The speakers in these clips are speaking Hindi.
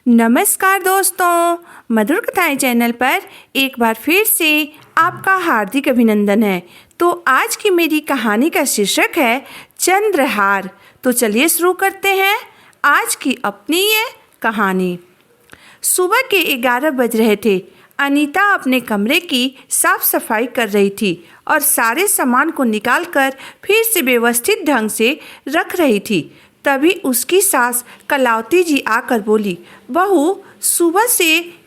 नमस्कार दोस्तों, मधुर कथाएं चैनल पर एक बार फिर से आपका हार्दिक अभिनंदन है। तो आज की मेरी कहानी का शीर्षक है चंद्रहार। तो चलिए शुरू करते हैं आज की अपनी ये कहानी। सुबह के 11 बज रहे थे। अनीता अपने कमरे की साफ सफाई कर रही थी और सारे सामान को निकालकर फिर से व्यवस्थित ढंग से रख रही थी। तभी उसकी सास कलावती जी आकर बोली, बहू सुबह से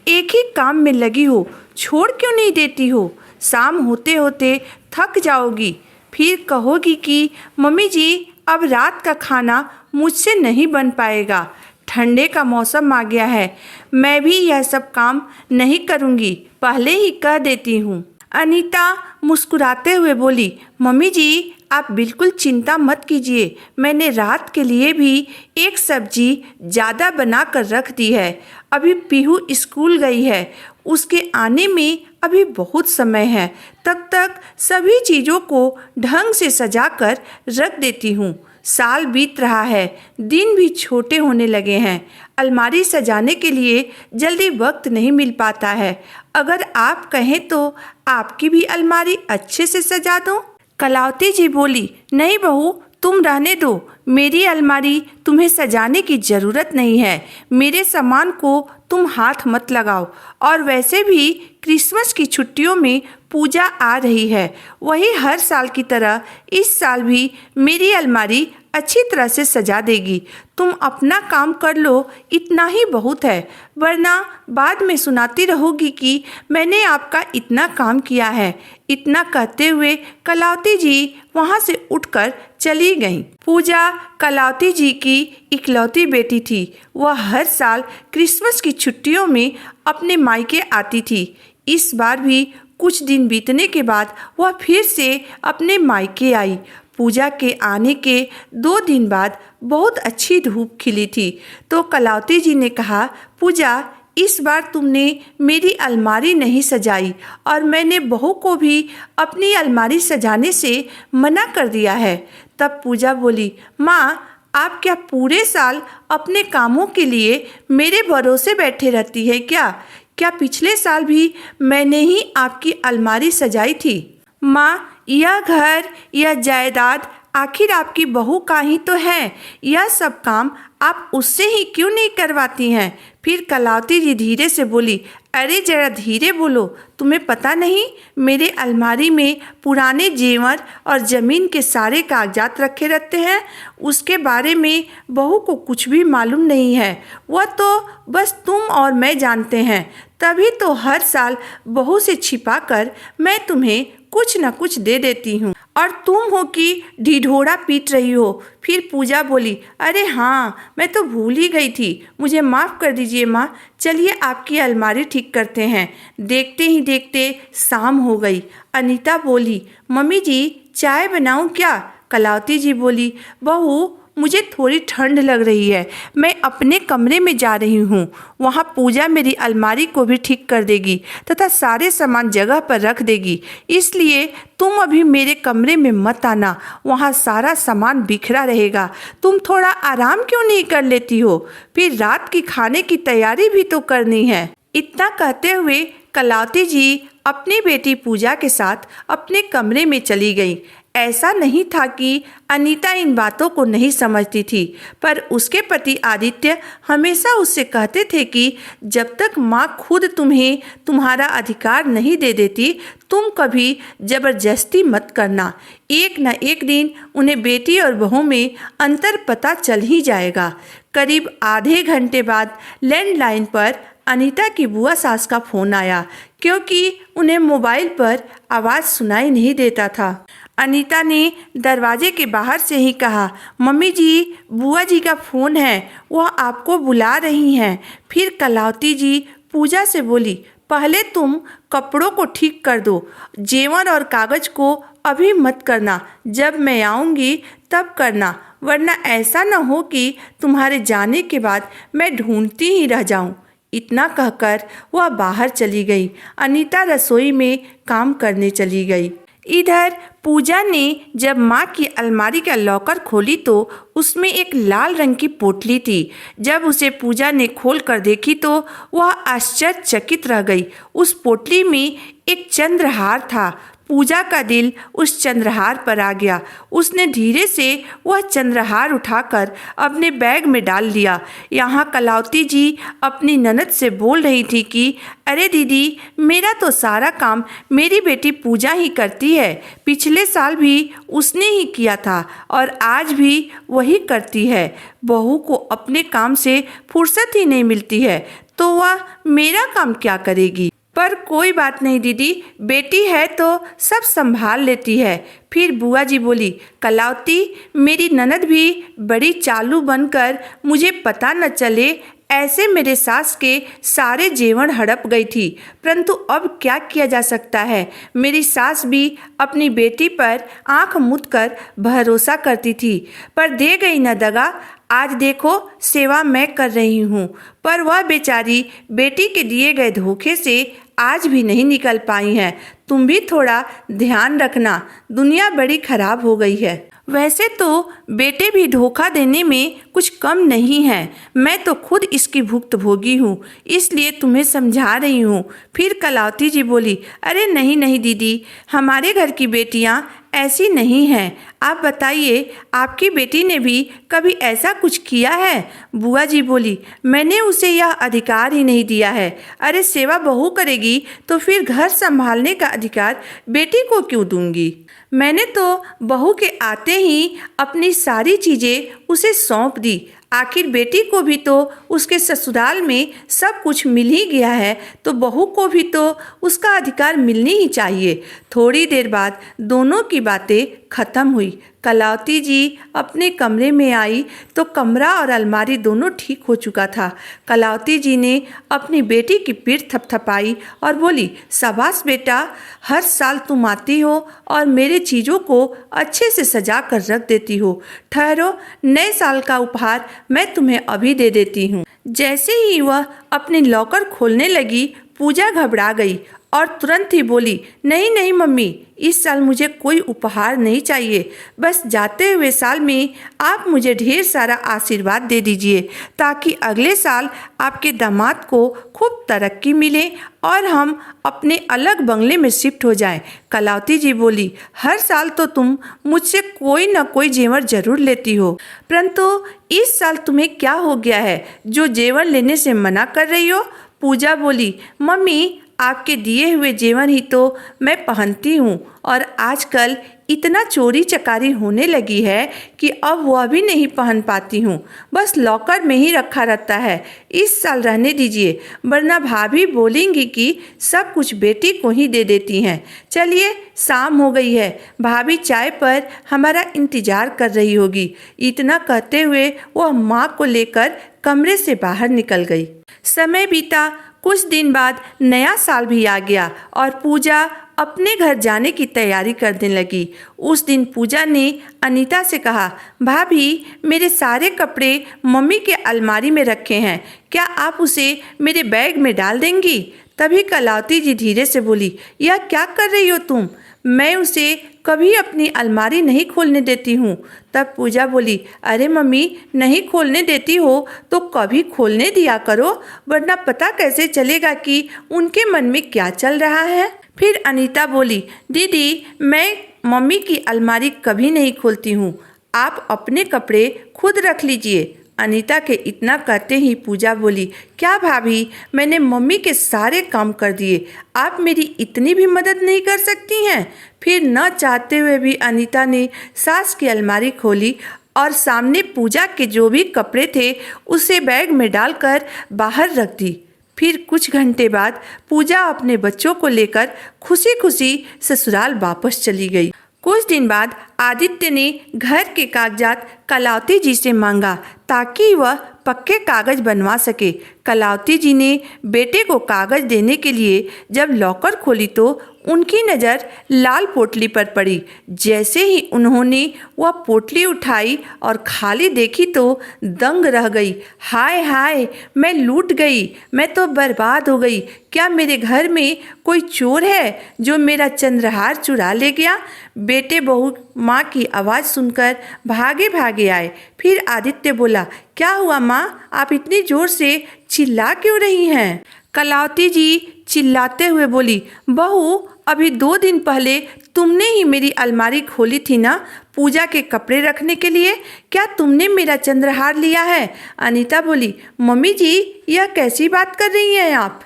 एक ही काम में लगी हो, छोड़ क्यों नहीं देती हो? शाम होते होते थक जाओगी, फिर कहोगी कि मम्मी जी अब रात का खाना मुझसे नहीं बन पाएगा। ठंडे का मौसम आ गया है, मैं भी यह सब काम नहीं करूँगी, पहले ही कह देती हूँ। अनीता मुस्कुराते हुए बोली, मम्मी जी आप बिल्कुल चिंता मत कीजिए, मैंने रात के लिए भी एक सब्जी ज़्यादा बना कर रख दी है। अभी पीहू स्कूल गई है, उसके आने में अभी बहुत समय है, तब तक सभी चीज़ों को ढंग से सजा कर रख देती हूँ। साल बीत रहा है, दिन भी छोटे होने लगे हैं, अलमारी सजाने के लिए जल्दी वक्त नहीं मिल पाता है। अगर आप कहें तो आपकी भी अलमारी अच्छे से सजा दूं? कलावती जी बोली, नहीं बहू तुम रहने दो, मेरी अलमारी तुम्हें सजाने की ज़रूरत नहीं है। मेरे सामान को तुम हाथ मत लगाओ। और वैसे भी क्रिसमस की छुट्टियों में पूजा आ रही है, वही हर साल की तरह इस साल भी मेरी अलमारी अच्छी तरह से सजा देगी। तुम अपना काम कर लो, इतना ही बहुत है, वरना बाद में सुनाती रहोगी कि मैंने आपका इतना काम किया है। इतना कहते हुए कलावती जी वहाँ से उठकर चली गईं। पूजा कलावती जी की इकलौती बेटी थी। वह हर साल क्रिसमस की छुट्टियों में अपने मायके आती थी। इस बार भी कुछ दिन बीतने के बाद वह फिर से अपने मायके आई। पूजा के आने के 2 दिन बाद बहुत अच्छी धूप खिली थी, तो कलावती जी ने कहा, पूजा इस बार तुमने मेरी अलमारी नहीं सजाई और मैंने बहू को भी अपनी अलमारी सजाने से मना कर दिया है। तब पूजा बोली, माँ आप क्या पूरे साल अपने कामों के लिए मेरे भरोसे बैठे रहती है क्या? क्या पिछले साल भी मैंने ही आपकी अलमारी सजाई थी? माँ यह घर, यह जायदाद आखिर आपकी बहू का ही तो है, यह सब काम आप उससे ही क्यों नहीं करवाती हैं? फिर कलावती जी धीरे से बोली, अरे जरा धीरे बोलो, तुम्हें पता नहीं मेरे अलमारी में पुराने जेवर और ज़मीन के सारे कागजात रखे रहते हैं, उसके बारे में बहू को कुछ भी मालूम नहीं है। वह तो बस तुम और मैं जानते हैं, तभी तो हर साल बहू से छिपा कर मैं तुम्हें कुछ न कुछ दे देती हूँ और तुम हो कि ढिढोरा पीट रही हो। फिर पूजा बोली, अरे हाँ मैं तो भूल ही गई थी, मुझे माफ़ कर दीजिए माँ, चलिए आपकी अलमारी ठीक करते हैं। देखते ही देखते शाम हो गई। अनीता बोली, मम्मी जी चाय बनाऊँ क्या? कलावती जी बोली, बहू मुझे थोड़ी ठंड लग रही है, मैं अपने कमरे में जा रही हूँ, वहाँ पूजा मेरी अलमारी को भी ठीक कर देगी तथा सारे सामान जगह पर रख देगी, इसलिए तुम अभी मेरे कमरे में मत आना, वहाँ सारा सामान बिखरा रहेगा। तुम थोड़ा आराम क्यों नहीं कर लेती हो? फिर रात की खाने की तैयारी भी तो करनी है। इतना कहते हुए कलावती जी अपनी बेटी पूजा के साथ अपने कमरे में चली गई। ऐसा नहीं था कि अनीता इन बातों को नहीं समझती थी, पर उसके पति आदित्य हमेशा उससे कहते थे कि जब तक माँ खुद तुम्हें तुम्हारा अधिकार नहीं दे देती, तुम कभी ज़बरदस्ती मत करना। एक न एक दिन उन्हें बेटी और बहू में अंतर पता चल ही जाएगा। करीब आधे घंटे बाद लैंडलाइन पर अनीता की बुआ सास का फ़ोन आया, क्योंकि उन्हें मोबाइल पर आवाज़ सुनाई नहीं देता था। अनीता ने दरवाजे के बाहर से ही कहा, मम्मी जी बुआ जी का फ़ोन है, वह आपको बुला रही हैं। फिर कलावती जी पूजा से बोली, पहले तुम कपड़ों को ठीक कर दो, जेवर और कागज़ को अभी मत करना, जब मैं आऊँगी तब करना, वरना ऐसा न हो कि तुम्हारे जाने के बाद मैं ढूंढती ही रह जाऊँ। इतना कहकर वह बाहर चली गई। अनीता रसोई में काम करने चली गई। इधर पूजा ने जब माँ की अलमारी का लॉकर खोली तो उसमें एक लाल रंग की पोटली थी। जब उसे पूजा ने खोल कर देखी तो वह आश्चर्यचकित रह गई। उस पोटली में एक चंद्रहार था। पूजा का दिल उस चंद्रहार पर आ गया। उसने धीरे से वह चंद्रहार उठाकर अपने बैग में डाल लिया। यहाँ कलावती जी अपनी ननद से बोल रही थी कि अरे दीदी, मेरा तो सारा काम मेरी बेटी पूजा ही करती है। पिछले साल भी उसने ही किया था और आज भी वही करती है। बहू को अपने काम से फुर्सत ही नहीं मिलती है तो वह मेरा काम क्या करेगी। पर कोई बात नहीं दीदी, बेटी है तो सब संभाल लेती है। फिर बुआ जी बोली, कलावती, मेरी ननद भी बड़ी चालू बनकर मुझे पता न चले ऐसे मेरे सास के सारे जेवर हड़प गई थी। परंतु अब क्या किया जा सकता है। मेरी सास भी अपनी बेटी पर आंख मूंद कर भरोसा करती थी, पर दे गई न दगा। आज देखो सेवा मैं कर रही हूँ, पर वह बेचारी बेटी के दिए गए धोखे से आज भी नहीं निकल पाई हैं। तुम भी थोड़ा ध्यान रखना, दुनिया बड़ी खराब हो गई है। वैसे तो बेटे भी धोखा देने में कुछ कम नहीं है। मैं तो खुद इसकी भुक्तभोगी हूँ, इसलिए तुम्हें समझा रही हूँ। फिर कलावती जी बोली, अरे नहीं नहीं दीदी, हमारे घर की बेटियाँ ऐसी नहीं हैं। आप बताइए, आपकी बेटी ने भी कभी ऐसा कुछ किया है? बुआ जी बोली, मैंने उसे यह अधिकार ही नहीं दिया है। अरे सेवा बहू करेगी तो फिर घर संभालने का अधिकार बेटी को क्यों दूंगी? मैंने तो बहू के आते ही अपनी सारी चीज़ें उसे सौंप दी। आखिर बेटी को भी तो उसके ससुराल में सब कुछ मिल ही गया है, तो बहू को भी तो उसका अधिकार मिलनी ही चाहिए। थोड़ी देर बाद दोनों की बातें खत्म हुई। कलावती जी अपने कमरे में आई तो कमरा और अलमारी दोनों ठीक हो चुका था। कलावती जी ने अपनी बेटी की पीठ थपथपाई और बोली, शाबाश बेटा, हर साल तुम आती हो और मेरे चीज़ों को अच्छे से सजा कर रख देती हो। ठहरो, नए साल का उपहार मैं तुम्हें अभी दे देती हूँ। जैसे ही वह अपनी लॉकर खोलने लगी, पूजा घबरा गई और तुरंत ही बोली, नहीं नहीं मम्मी, इस साल मुझे कोई उपहार नहीं चाहिए। बस जाते हुए साल में आप मुझे ढेर सारा आशीर्वाद दे दीजिए, ताकि अगले साल आपके दामाद को खूब तरक्की मिले और हम अपने अलग बंगले में शिफ्ट हो जाएं। कलावती जी बोली, हर साल तो तुम मुझसे कोई न कोई जेवर जरूर लेती हो, परंतु इस साल तुम्हें क्या हो गया है जो जेवर लेने से मना कर रही हो? पूजा बोली, मम्मी, आपके दिए हुए जेवर ही तो मैं पहनती हूँ और आजकल इतना चोरी चकारी होने लगी है कि अब वह भी नहीं पहन पाती हूँ। बस लॉकर में ही रखा रहता है। इस साल रहने दीजिए, वरना भाभी बोलेंगी कि सब कुछ बेटी को ही दे देती हैं। चलिए, शाम हो गई है, भाभी चाय पर हमारा इंतजार कर रही होगी। इतना कहते हुए वह माँ को लेकर कमरे से बाहर निकल गई। समय बीता। कुछ दिन बाद नया साल भी आ गया और पूजा अपने घर जाने की तैयारी करने लगी। उस दिन पूजा ने अनीता से कहा, भाभी, मेरे सारे कपड़े मम्मी के अलमारी में रखे हैं, क्या आप उसे मेरे बैग में डाल देंगी? तभी कलावती जी धीरे से बोली, यह क्या कर रही हो तुम? मैं उसे कभी अपनी अलमारी नहीं खोलने देती हूँ। तब पूजा बोली, अरे मम्मी, नहीं खोलने देती हो तो कभी खोलने दिया करो, वरना पता कैसे चलेगा कि उनके मन में क्या चल रहा है। फिर अनीता बोली, दीदी, मैं मम्मी की अलमारी कभी नहीं खोलती हूँ, आप अपने कपड़े खुद रख लीजिए। अनीता के इतना कहते ही पूजा बोली, क्या भाभी, मैंने मम्मी के सारे काम कर दिए, आप मेरी इतनी भी मदद नहीं कर सकती हैं? फिर न चाहते हुए भी अनीता ने सास की अलमारी खोली और सामने पूजा के जो भी कपड़े थे उसे बैग में डालकर बाहर रख दी। फिर कुछ घंटे बाद पूजा अपने बच्चों को लेकर खुशी खुशी ससुराल वापस चली गई। कुछ दिन बाद आदित्य ने घर के कागजात कलावती जी से मांगा ताकि वह पक्के कागज बनवा सके। कलावती जी ने बेटे को कागज देने के लिए जब लॉकर खोली तो उनकी नज़र लाल पोटली पर पड़ी। जैसे ही उन्होंने वह पोटली उठाई और खाली देखी तो दंग रह गई। हाय हाय, मैं लूट गई, मैं तो बर्बाद हो गई। क्या मेरे घर में कोई चोर है जो मेरा चंद्रहार चुरा ले गया? बेटे बहू माँ की आवाज़ सुनकर भागे भागे आए। फिर आदित्य बोला, क्या हुआ माँ, आप इतनी ज़ोर से चिल्ला क्यों रही हैं? कलावती जी चिल्लाते हुए बोली, बहू अभी 2 दिन पहले तुमने ही मेरी अलमारी खोली थी ना पूजा के कपड़े रखने के लिए। क्या तुमने मेरा चंद्रहार लिया है? अनीता बोली, मम्मी जी यह कैसी बात कर रही हैं आप?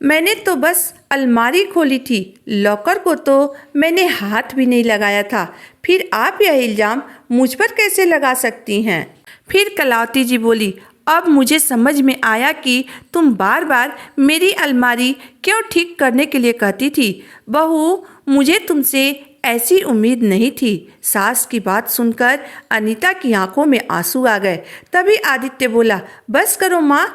मैंने तो बस अलमारी खोली थी, लॉकर को तो मैंने हाथ भी नहीं लगाया था। फिर आप यह इल्ज़ाम मुझ पर कैसे लगा सकती हैं? फिर कलावती जी बोली, अब मुझे समझ में आया कि तुम बार बार मेरी अलमारी क्यों ठीक करने के लिए कहती थी। बहू मुझे तुमसे ऐसी उम्मीद नहीं थी। सास की बात सुनकर अनीता की आंखों में आंसू आ गए। तभी आदित्य बोला, बस करो माँ,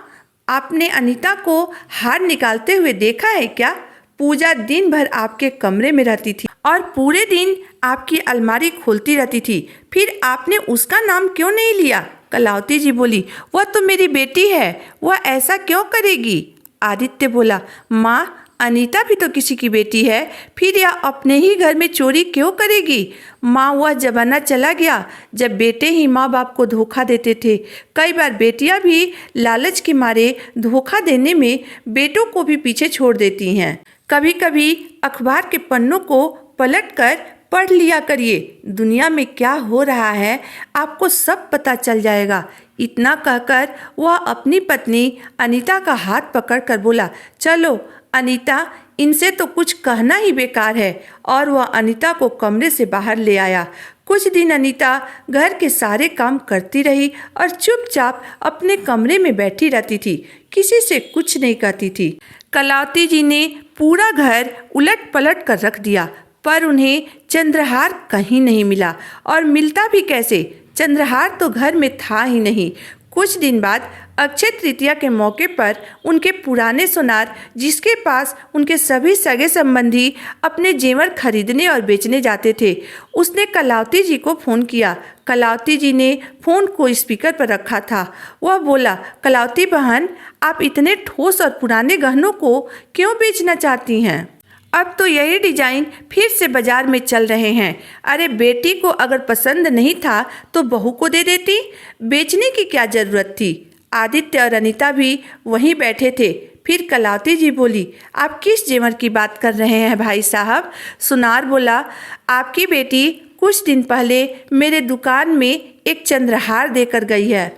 आपने अनीता को हार निकालते हुए देखा है क्या? पूजा दिन भर आपके कमरे में रहती थी और पूरे दिन आपकी अलमारी खोलती रहती थी। फिर आपने उसका नाम क्यों नहीं लिया? कलावती जी बोली, वह तो मेरी बेटी है, वह ऐसा क्यों करेगी? आदित्य बोला, माँ अनीता भी तो किसी की बेटी है, फिर यह अपने ही घर में चोरी क्यों करेगी? माँ वह ज़माना चला गया जब बेटे ही माँ बाप को धोखा देते थे। कई बार बेटियाँ भी लालच के मारे धोखा देने में बेटों को भी पीछे छोड़ देती हैं। कभी कभी अखबार के पन्नों को पलटकर पढ़ लिया करिए, दुनिया में क्या हो रहा है आपको सब पता चल जाएगा। इतना कहकर वह अपनी पत्नी अनीता का हाथ पकड़कर बोला, चलो अनीता, इनसे तो कुछ कहना ही बेकार है। और वह अनीता को कमरे से बाहर ले आया। कुछ दिन अनीता घर के सारे काम करती रही और चुपचाप अपने कमरे में बैठी रहती थी, किसी से कुछ नहीं कहती थी। कलावती जी ने पूरा घर उलट पलट कर रख दिया, पर उन्हें चंद्रहार कहीं नहीं मिला। और मिलता भी कैसे? चंद्रहार तो घर में था ही नहीं। कुछ दिन बाद अक्षय तृतीया के मौके पर उनके पुराने सोनार, जिसके पास उनके सभी सगे संबंधी अपने जेवर खरीदने और बेचने जाते थे, उसने कलावती जी को फ़ोन किया। कलावती जी ने फ़ोन को स्पीकर पर रखा था। वह बोला, कलावती बहन, आप इतने ठोस और पुराने गहनों को क्यों बेचना चाहती हैं? अब तो यही डिजाइन फिर से बाजार में चल रहे हैं। अरे बेटी को अगर पसंद नहीं था तो बहू को दे देती, बेचने की क्या ज़रूरत थी? आदित्य और अनीता भी वहीं बैठे थे। फिर कलावती जी बोली, आप किस जेवर की बात कर रहे हैं भाई साहब? सुनार बोला, आपकी बेटी कुछ दिन पहले मेरे दुकान में एक चंद्रहार देकर गई है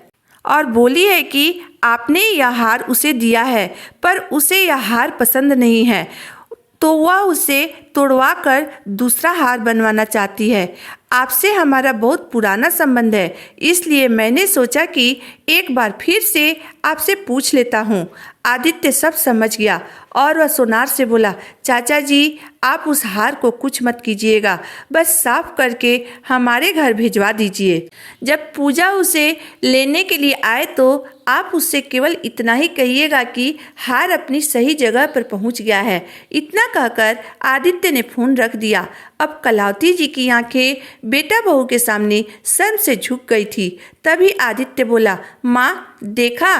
और बोली है कि आपने यह हार उसे दिया है, पर उसे यह हार पसंद नहीं है तो वह उसे तोड़वा कर दूसरा हार बनवाना चाहती है। आपसे हमारा बहुत पुराना संबंध है, इसलिए मैंने सोचा कि एक बार फिर से आपसे पूछ लेता हूँ। आदित्य सब समझ गया और वह सोनार से बोला, चाचा जी आप उस हार को कुछ मत कीजिएगा, बस साफ करके हमारे घर भिजवा दीजिए। जब पूजा उसे लेने के लिए आए तो आप उससे केवल इतना ही कहिएगा कि हार अपनी सही जगह पर पहुंच गया है। इतना कहकर आदित्य ने फ़ोन रख दिया। अब कलावती जी की आंखें बेटा बहू के सामने शर्म से झुक गई थी। तभी आदित्य बोला, माँ देखा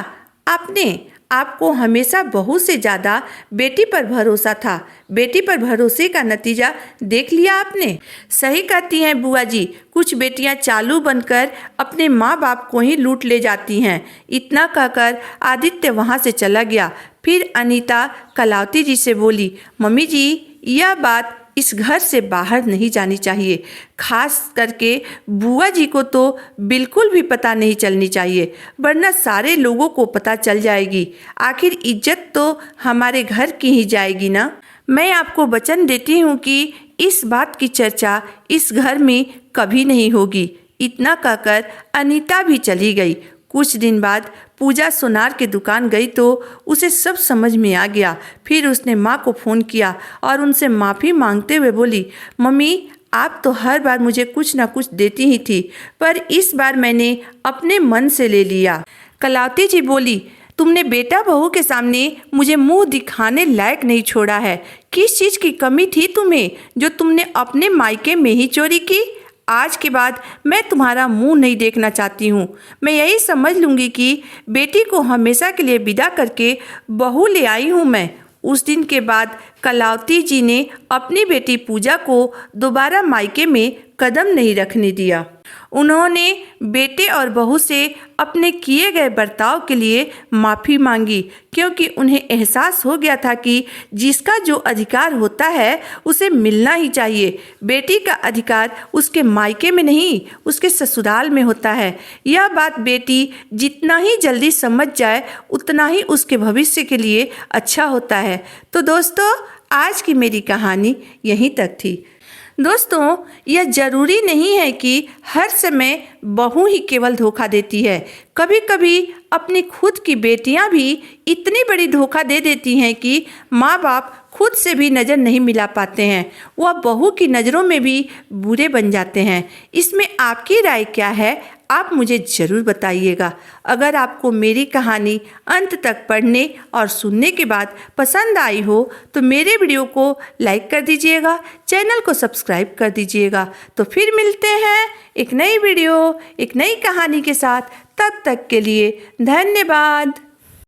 आपने, आपको हमेशा बहू से ज़्यादा बेटी पर भरोसा था। बेटी पर भरोसे का नतीजा देख लिया आपने। सही कहती हैं बुआ जी, कुछ बेटियां चालू बनकर अपने माँ बाप को ही लूट ले जाती हैं। इतना कहकर आदित्य वहाँ से चला गया। फिर अनीता कलावती जी से बोली, मम्मी जी यह बात इस घर से बाहर नहीं जानी चाहिए, खास करके बुआ जी को तो बिल्कुल भी पता नहीं चलनी चाहिए, वरना सारे लोगों को पता चल जाएगी। आखिर इज्जत तो हमारे घर की ही जाएगी ना। मैं आपको वचन देती हूँ कि इस बात की चर्चा इस घर में कभी नहीं होगी। इतना कहकर अनीता भी चली गई। कुछ दिन बाद पूजा सोनार की दुकान गई तो उसे सब समझ में आ गया। फिर उसने माँ को फ़ोन किया और उनसे माफ़ी मांगते हुए बोली, मम्मी आप तो हर बार मुझे कुछ ना कुछ देती ही थी, पर इस बार मैंने अपने मन से ले लिया। कलावती जी बोली, तुमने बेटा बहू के सामने मुझे मुंह दिखाने लायक नहीं छोड़ा है। किस चीज़ की कमी थी तुम्हें जो तुमने अपने मायके में ही चोरी की? आज के बाद मैं तुम्हारा मुंह नहीं देखना चाहती हूँ। मैं यही समझ लूँगी कि बेटी को हमेशा के लिए विदा करके बहू ले आई हूँ मैं। उस दिन के बाद कलावती जी ने अपनी बेटी पूजा को दोबारा मायके में कदम नहीं रखने दिया। उन्होंने बेटे और बहू से अपने किए गए बर्ताव के लिए माफ़ी मांगी, क्योंकि उन्हें एहसास हो गया था कि जिसका जो अधिकार होता है उसे मिलना ही चाहिए। बेटी का अधिकार उसके मायके में नहीं, उसके ससुराल में होता है। यह बात बेटी जितना ही जल्दी समझ जाए उतना ही उसके भविष्य के लिए अच्छा होता है। तो दोस्तों, आज की मेरी कहानी यहीं तक थी। दोस्तों, यह जरूरी नहीं है कि हर समय बहू ही केवल धोखा देती है। कभी कभी अपनी खुद की बेटियां भी इतनी बड़ी धोखा दे देती हैं कि माँ बाप खुद से भी नज़र नहीं मिला पाते हैं, वह बहू की नज़रों में भी बुरे बन जाते हैं। इसमें आपकी राय क्या है, आप मुझे ज़रूर बताइएगा। अगर आपको मेरी कहानी अंत तक पढ़ने और सुनने के बाद पसंद आई हो तो मेरे वीडियो को लाइक कर दीजिएगा, चैनल को सब्सक्राइब कर दीजिएगा। तो फिर मिलते हैं एक नई वीडियो, एक नई कहानी के साथ। तब तक के लिए धन्यवाद।